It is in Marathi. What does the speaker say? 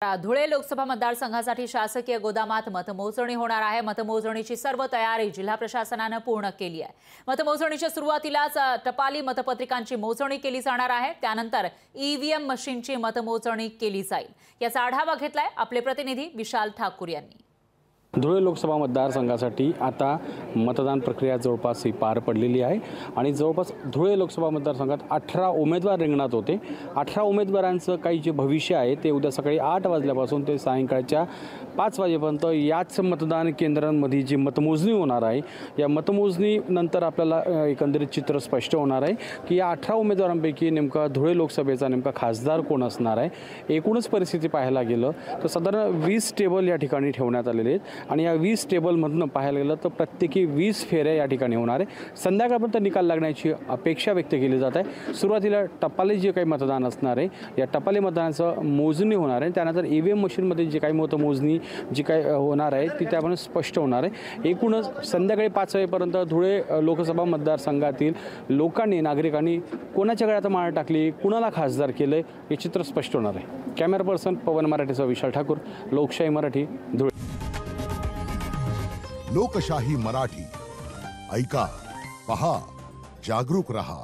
धुळे लोकसभा मतदारसंघासाठी शासकीय गोदामात मतमोजणी होणार आहे। मतमोजणीची सर्व तयारी जिल्हा प्रशासनाने पूर्ण केली आहे। मतमोजणीच्या सुरुवातीलाच टपाली मतपत्रिकांची मोजणी केली जाणार आहे। त्यानंतर ईव्हीएम मशीनची मतमोजणी केली जाईल। याचा आढावा घेतलाय आपले प्रतिनिधी विशाल ठाकूर यांनी। धुळे लोकसभा मतदारसंघासाठी आता मतदान प्रक्रिया जवळपास पार पडलेली आहे आणि जवळपास धुळे लोकसभा मतदारसंघात 18 उमेदवार रिंगणात होते। 18 उमेदवारांचं काही जे भविष्य आहे ते उद्या सकाळी 8 वाजल्यापासून ते सायंकाळच्या 5 वाजेपर्यंत याच मतदान केंद्रांमध्ये जी मतमोजणी होणार आहे, या मतमोजणीनंतर आपल्याला एकंदरीत चित्र स्पष्ट होणार आहे की या 18 उमेदवारांपैकी नेमका धुळे लोकसभेचा नेमका खासदार कोण असणार आहे। एकूणच परिस्थिती पाहायला गेलं तर साधारण 20 टेबल या ठिकाणी ठेवण्यात आलेले आहेत आणि या 20 टेबलमधनं पाहायला गेलं तर प्रत्येकी 20 फेऱ्या या ठिकाणी होणार आहे। संध्याकाळपर्यंत निकाल लागण्याची अपेक्षा व्यक्त केली जात आहे। सुरुवातीला टपाली जे काही मतदान असणार आहे, या टपाली मतदानाचं मोजणी होणार आहे। त्यानंतर ईव्हीएम मशीनमध्ये जे काही मतमोजणी जी काही होणार आहे ती त्यामध्ये स्पष्ट होणार आहे। एकूणच संध्याकाळी 5 वाजेपर्यंत धुळे लोकसभा मतदारसंघातील लोकांनी, नागरिकांनी कोणाच्या गळ्यात माळ टाकली, कुणाला खासदार केले हे चित्र स्पष्ट होणार आहे। कॅमेरा पर्सन पवन मराठेसह विशाल ठाकूर, लोकशाही मराठी, धुळे। लोकशाही मराठी ऐका, पहा, जागरूक रहा।